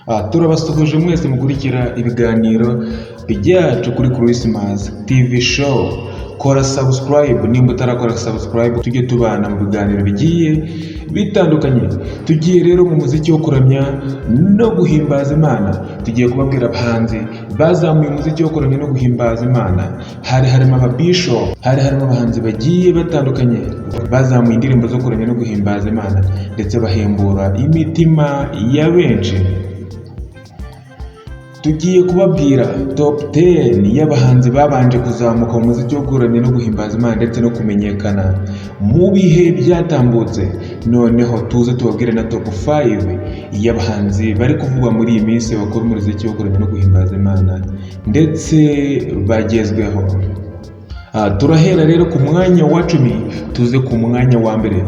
Turabasuhuje mwese mukurikira ibiganiro byacu kuri Christmas TV show. Kora subscribe nimba utarakora subscribe, tujye tubana mu biganiro bigiye bitandukanye. Tugiye rero mu muziki wo kuramya no guhimbaza Imana. Tugiye kubabwira abahanzi bazamuye umuziki wo kuramya no guhimbaza Imana. Harimo ababishop, harimo abahanzi bagiye batandukanye bazamuye indirimbo zo kuramya no guhimbaza Imana ndetse bahembura imitima ya benshi. Tugiye kubabwira top 10 y'abahanzi babanje kuzamuka mu muziki wo kuramya no guhimbaza Imana ndetse no kumenyekana mu bihe byatambutse. Noneho tuze tubabwire na top 5 y'abahanzi bari kuvugwa muri iyi minsi bakora umuziki wo kuramya no guhimbaza Imana ndetse bagezweho. Turahera rero ku mwanya wa 10 tuze ku mwanya wa mbere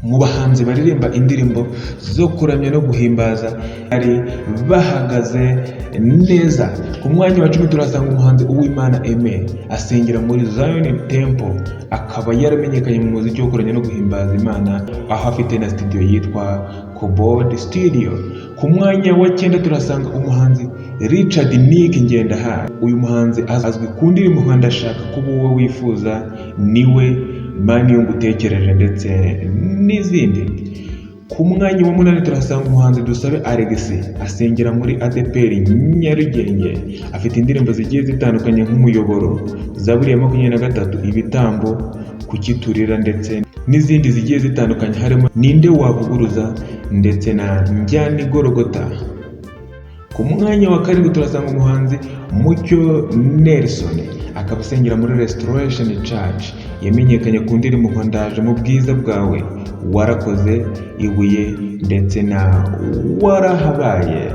mu bahanzi baririmba indirimbo zo kuramya no guhimbaza ari bahagaze neza. Ku mwanya wa 10 turasanga umuhanzi Uwimana Aime, asengera muri Zion Temple, akaba yaramenyekanye mu muziki wo kuramya no guhimbaza Imana aho afite na studio yitwa Keyboard Studio. Ku mwanya wa 9 turasanga umuhanzi Richard Nick Ngendahayo. Uyu muhanzi azwi ku ndirimbo Ndashaka kuba uwo wifuza, Niwe, Mani yo ngutekereje ndetse n'izindi. Ku mwanya wa 8 turasanga umuhanzi Dusabe Alex, asengera muri ADPR Nyarugenge, afite indirimbo zigiye zitandukanye nk'Umuyoboro, Zaburi ya 23, Ibitambo, Kukiturira ndetse n'izindi zigiye zitandukanye, harimo Ninde wavuguruza ndetse na Njyana Igorogota. Ku mwanya wa 7 turasanga umuhanzi Mucyo Nelson, akaba asengera muri Restoration Church, yamenyekanye ku ndirimbo Ndaje mu bwiza bwawe, Warakoze, Ibuye ndetse na Warahabaye.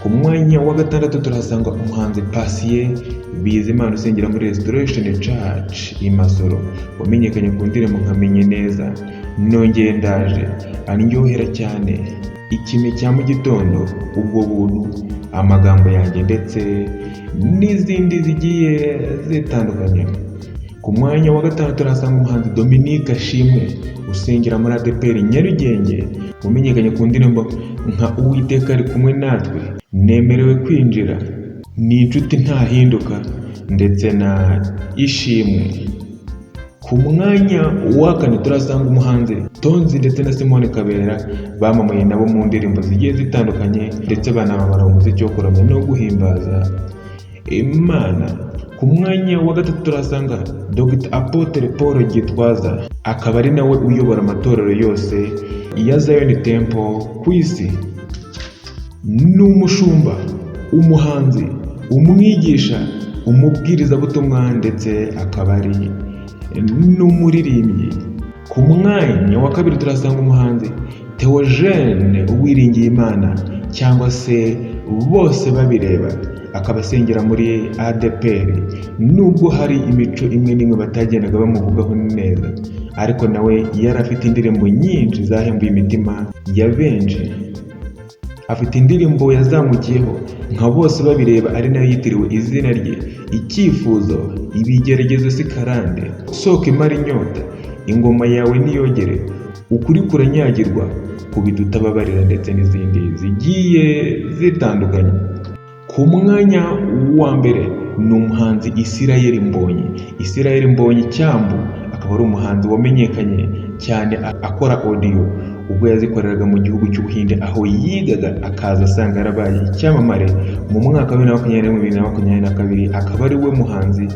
Ku mwanya wa 6 turasanga umuhanzi Patient Bizimana, usengera muri Restoration Church i Masoro, wamenyekanye ku ndirimbo Nkamenye Neza, Nongeye Ndaje, Andyohera cyane, Ikime cya mu gitondo, Ubwo buntu, Amagambo yanjye ndetse n'izindi zigiye zitandukanye. Ku mwanya wa 5 turasanga umuhanzi Dominique Ashimwe, usengera muri ADPR Nyarugenge, umenyekanye ku ndirimbo nka Uwiteka ari kumwe natwe, Nemerewe kwinjira, Ni inshuti ntahinduka ndetse na Ishimwe. Ku mwanya wa 4 turasanga umuhanzi Tonzi ndetse na Simone Kabera, bamamaye nabo mu ndirimbo zigiye zitandukanye ndetse banamamara mu muziki wo kuramya no guhimbaza Imana. Ku mwanya wa 3 turasanga Dr. Apotre Paul Gitwaza, akaba ari nawe uyobora amatorero yose ya Zion Temple ku isi. Ni umushumba, umuhanzi, umwigisha, umubwirizabutumwa ndetse akaba ari n'umuririmbyi. Ku mwanya wa 2 turasanga umuhanzi Theogene Uwiringiye Imana cyangwa se Bose Babireba, akaba asengera muri ADPR. Nubwo hari imico imwe n'imwe batagendaga bamuvugaho neza, ariko nawe yari afite indirimbo nyinshi zahembuye imitima ya benshi. Afite indirimbo yazamukiyeho nka Bose Babireba, ari nayo yitiriwe izina rye, Icyifuzo, Ibigeragezo si karande, Soko imara inyota, Ingoma yawe niyogere, Ukuri kuranyagirwa, Kubita utababarira ndetse n'izindi zigiye zitandukanye. Ku mwanya wa mbere ni umuhanzi Israel Mbonyi. Israel Mbonyi Cyambu akaba ari umuhanzi wamenyekanye cyane akora audio ubwo yazikoreraga mu gihugu cy'Ubuhinde, aho yigaga akaza asanga yarabaye icyamamare mu mwaka wa 2022. Akaba ari we muhanzi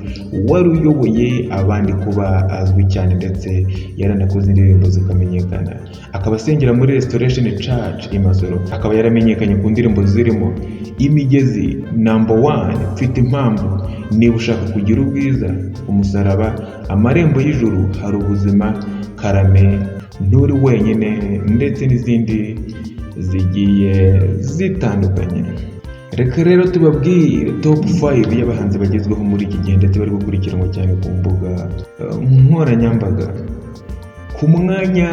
wari uyoboye abandi kuba azwi cyane ndetse yaranakoze indirimbo zikamenyekana. Akaba asengera muri Restoration Church i Masoro, akaba yaramenyekanye ku ndirimbo zirimo Imigezi, Number 1, Mfite Impamvu, Niba ushaka kugira ubwiza, Umusaraba, Amarembo y'ijuru, Hari ubuzima, Karame, Nturi wenyine ndetse n'izindi zigiye zitandukanye. Reka rero tubabwire top 5 y'abahanzi bagezweho muri iki gihe ndetse bari gukurikiranwa cyane ku mbuga nkoranyambaga. Ku mwanya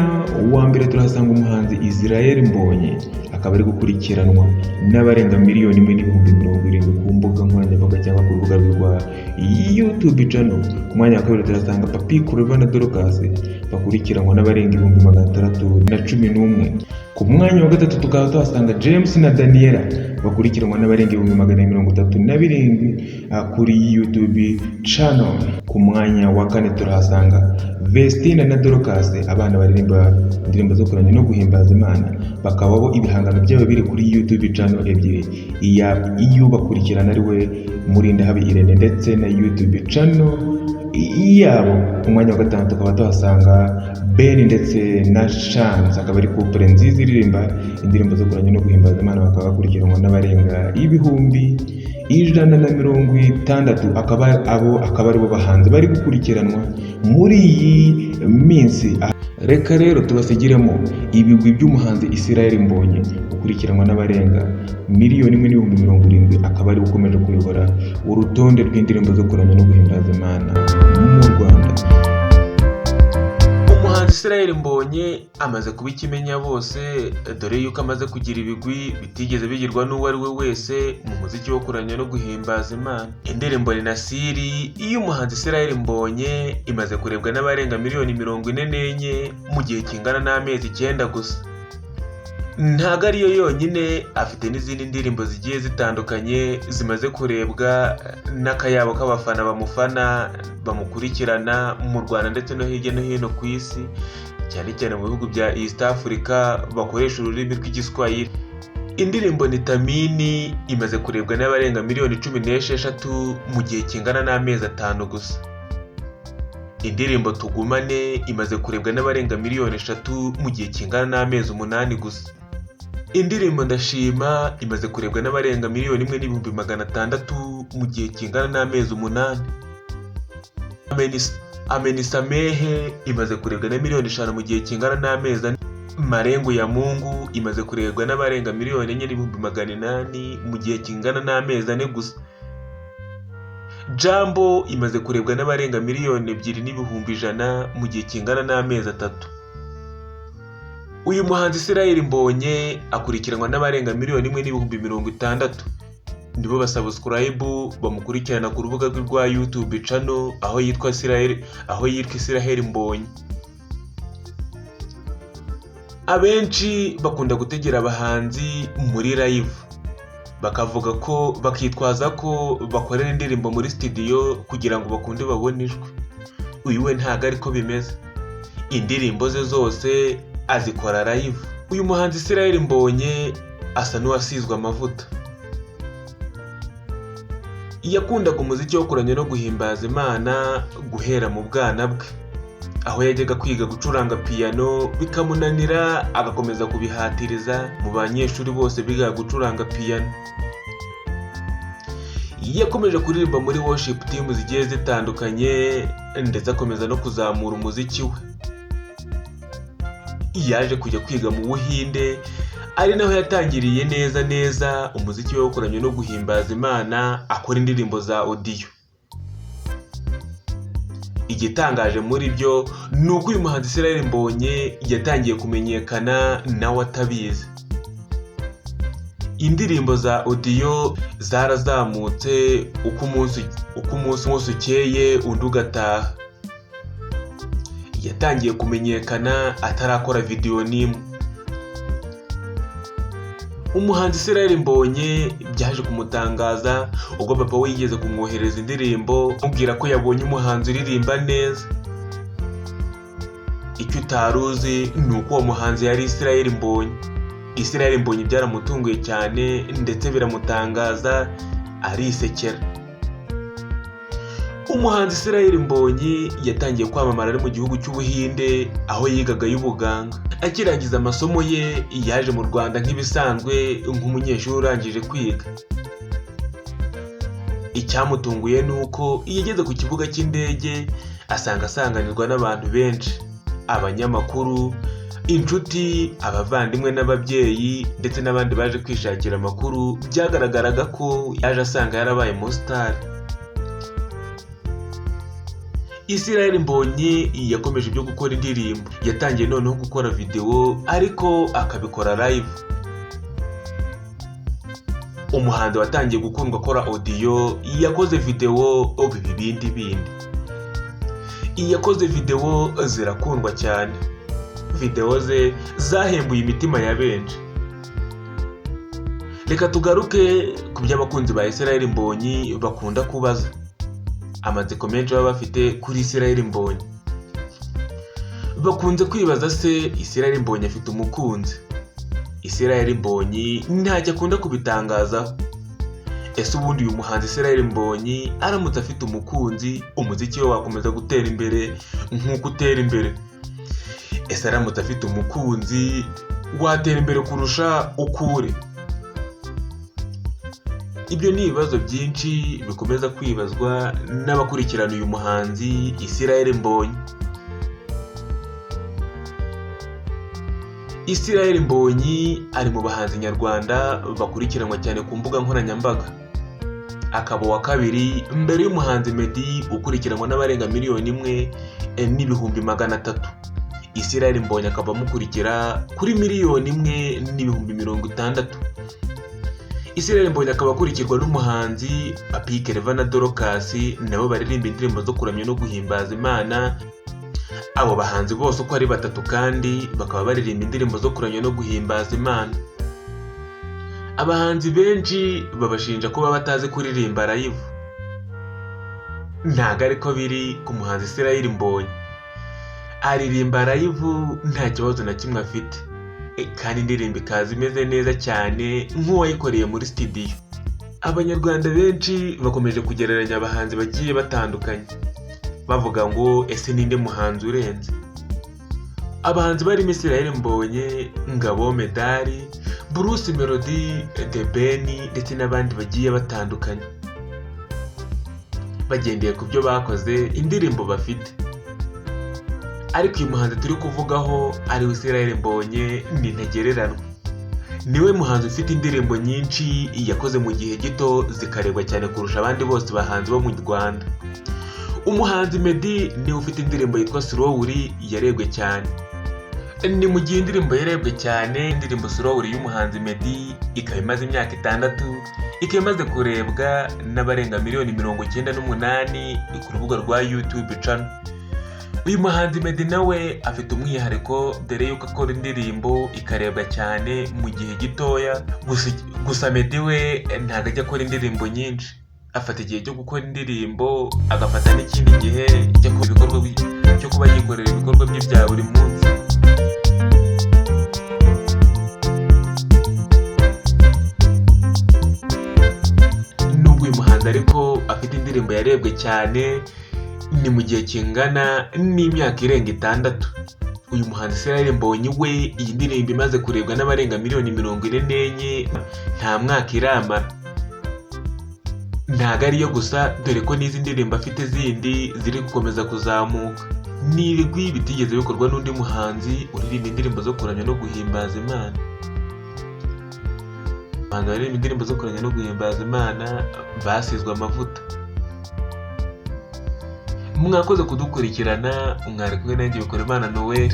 wa mbere turahasanga umuhanzi Israel Mbonyi, akaba ari gukurikiranwa n'abarenga 1,070,000 ku mbuga nkoranyambaga cyangwa ku rubuga rwa YouTube channel. Ku mwanya wa 2 turahasanga Papi Clever na Dorcas, bakurikiranwa n'abarenga 611,000. Ku mwanya wa gatatu tukaba tuhasanga James na Daniela bakurikiranwa n'abarenga 137 kuri YouTube channel. Ku mwanya wa kane turahasanga Vestina na Dorcas, abana baririmba indirimbo zo kuramya no guhimbaza Imana, bakaba bo ibihangano byabo biri kuri YouTube channel ebyiri, iyo bakurikirana ari we Murindahabi Irene ndetse na YouTube channel iyabo. Ku mwanya wa gatanu tukaba tuhasanga Ben ndetse na Chance, akaba ari couple nziza iririmba indirimbo zo kuramya no guhimbaza Imana, bakaba bakurikiranwa n'abarenga 160, akaba ari bo bahanzi bari gukurikiranwa muri iyi minsi. Reka rero tubasigiremo ibigwi by'umuhanzi Israel Mbonyi ukurikiranwa n'abarenga 1,70,000, akaba ari ukomeje kuyobora urutonde rw'indirimbo zo kuramya no guhimbaza Imana mu Rwanda. Umuhanzi Israel Mbonyi amaze kuba ikimenya bose, dore yuko amaze kugira ibigwi bitigeze bigirwa n'uwo ari we wese mu muziki wo kuramya no guhimbaza Imana. Indirimbo ni Nasiri y'umuhanzi Israel Mbonyi imaze kurebwa n'abarenga 44,000,000 mu gihe kingana n'amezi 9 gusa. Ntago ariyo yonyine, afite n'izindi ndirimbo zigiye zitandukanye zimaze kurebwa n'akayabo k'abafana bamufana bamukurikirana mu Rwanda ndetse no hirya no hino ku isi, cyane cyane mu bihugu bya East Africa bakoresha ururimi rw'Igiswahili. Indirimbo ni Tamini imaze kurebwa n'abarenga 16,000,000 mu gihe kingana n'amezi 5 gusa. Indirimbo Tugumane imaze kurebwa n'abarenga 3,000,000 mu gihe kingana n'amezi 8 gusa. Indirimbo Ndashima imaze kurebwa n'abarenga 1,600,000 mu gihe kingana n'amezi 8. Amenisamehe imaze kurebwa na 5,000,000 mu gihe kingana n'amezi 4. Marengu ya Mungu imaze kurebwa n'abarenga 4,800,000 mu gihe kingana n'amezi 4 gusa. Jambo imaze kurebwa n'abarenga 2,200,000 mu gihe kingana n'amezi 3. Uyu muhanzi Israel Mbonyi akurikiranwa n'abarenga 1,60,000. Nibo basubscribe bamukurikirana ku rubuga rwe rwa YouTube channel aho yitwa Israel Mbonyi. Abenshi bakunda gutegera abahanzi muri live, bakavuga ko bakitwaza ko bakorera indirimbo muri studio kugira ngo bakunde babone ijwi. Uyu we ntago ariko bimeze, indirimbo ze zose azikora live. Uyu muhanzi Israel Mbonyi asa n'uwasizwe amavuta. Yakundaga umuziki wo kuramya no guhimbaza Imana guhera mu bwana bwe, aho yajyaga kwiga gucuranga piano bikamunanira agakomeza kubihatiriza mu banyeshuri bose biga gucuranga piano. Yakomeje kuririmba muri worship team zigiye zitandukanye ndetse akomeza no kuzamura umuziki we. Yaje kujya kwiga mu Buhinde, ari naho yatangiriye neza umuziki wo kuramya no guhimbaza Imana, akora indirimbo za audio. Igitangaje muri byo ni uko uyu muhanzi Israel Mbonyi yatangiye kumenyekana nawe atabizi. Indirimbo za audio zarazamutse uko umunsi wose ukeye undi ugataha. Yatangiye kumenyekana atarakora video n'imwe. Umuhanzi Israel Mbonyi byaje kumutangaza ubwo papa we yigeze kumwohereza indirimbo amubwira ko yabonye umuhanzi uririmba neza. Icyo utaruzi ni uko uwo muhanzi yari Israel Mbonyi. Israel Mbonyi byaramutunguye cyane ndetse biramutangaza, arisekera. Umuhanzi Israel Mbonyi yatangiye kwamamara ari mu gihugu cy'Ubuhinde aho yigaga y'ubuganga. Akirangiza amasomo ye yaje mu Rwanda nk'ibisanzwe nk'umunyeshuri urangije kwiga. Icyamutunguye ni uko yageze ku kibuga cy'indege asanga asanganirwa n'abantu benshi, abanyamakuru, inshuti, abavandimwe n'ababyeyi ndetse n'abandi baje kwishakira amakuru. Byagaragaraga ko yaje asanga yarabaye umustar. Israel Mbonyi yakomeje ibyo gukora indirimbo, yatangiye noneho gukora video ariko akabikora live. Umuhanzi watangiye gukundwa akora audio yakoze video bindi. Yakoze video zirakundwa cyane. video ze zahembuye imitima ya benshi. Reka tugaruke ku by'abakunzi ba Israel Mbonyi bakunda kubaza amatsiko menshi baba bafite kuri Israel Mbonyi. Bakunze kwibaza se Israel Mbonyi afite umukunzi? Israel Mbonyi ntacyo akunda kubitangazaho. Ese ubundi uyu muhanzi Israel Mbonyi aramutse afite umukunzi, umuziki we wakomeza gutera imbere nk'uko utera imbere? Ese aramutse afite umukunzi watera imbere kurusha ukure? Ibyo ni ibibazo byinshi bikomeza kwibazwa n'abakurikirana uyu muhanzi Israel Mbonyi. Israel Mbonyi ari mu bahanzi nyarwanda bakurikiranwa cyane ku mbuga nkoranyambaga. Akaba wa kabiri mbere y'umuhanzi Meddy ukurikiranwa n'abarenga 1,300,000. Israel Mbonyi akaba amukurikira kuri 1,000,060. Israel Mbonyi akaba akurikirwa n'umuhanzi Papi Kelvin na Dorcas, nabo baririmba indirimbo zo kuramya no guhimbaza Imana. Abo bahanzi bose uko ari batatu kandi bakaba baririmba indirimbo zo kuramya no guhimbaza Imana. Abahanzi benshi babashinja kuba batazi kuririmba live. Ntago ariko biri ku muhanzi Israel Mbonyi. Aririmba live nta kibazo na kimwe afite, kandi indirimbo ikaza imeze neza cyane nk'uwayikoreye muri studio. Abanyarwanda benshi bakomeje kugereranya abahanzi bagiye batandukanye, bavuga ngo ese ninde muhanzi urenze? Abahanzi barimo Israel Mbonyi, Ngabo Medali, Bruce Melody, The Ben ndetse n'abandi bagiye batandukanye, bagendeye ku byo bakoze, indirimbo bafite. Ariko uyu muhanzi turi kuvugaho ari Israel Mbonyi ni ntagereranywa. Niwe muhanzi ufite indirimbo nyinshi yakoze mu gihe gito zikarebwa cyane kurusha abandi bose bahanzi bo mu Rwanda. Umuhanzi Meddy niwe ufite indirimbo yitwa Slowly yarebwe cyane. Ni mu gihe indirimbo yarebwe cyane, indirimbo Slowly y'umuhanzi Meddy ikaba imaze imyaka 6, ikaba imaze kurebwa n'abarenga 98,000,000 ku rubuga rwa YouTube channel. Uyu muhanzi Meddy nawe afite umwihariko dore yuko akora indirimbo ikarebwa cyane mu gihe gitoya. Gusa Meddy we ntabwo ajya akora indirimbo nyinshi, afata igihe cyo gukora indirimbo agafata n'ikindi gihe cyo kuba yikorera ibikorwa bye bya buri munsi. Nubwo uyu muhanzi ariko afite indirimbo yarebwe cyane, ni mu gihe kingana n'imyaka irenga 6. Uyu muhanzi Israel Mbonyi we iyi ndirimbo imaze kurebwa n'abarenga 1,044,000 nta mwaka iramara. Ntago ariyo gusa, dore ko n'izi ndirimbo afite zindi ziri gukomeza kuzamuka. Ni ibigwi bitigeze bikorwa n'undi muhanzi uririmba indirimbo zo kuramya no guhimbaza Imana. Abantu baririmba indirimbo zo kuramya no guhimbaza Imana basizwe amavuta. Mwakoze kudukurikirana, mwari kumwe nanjye Bikorimana Noel.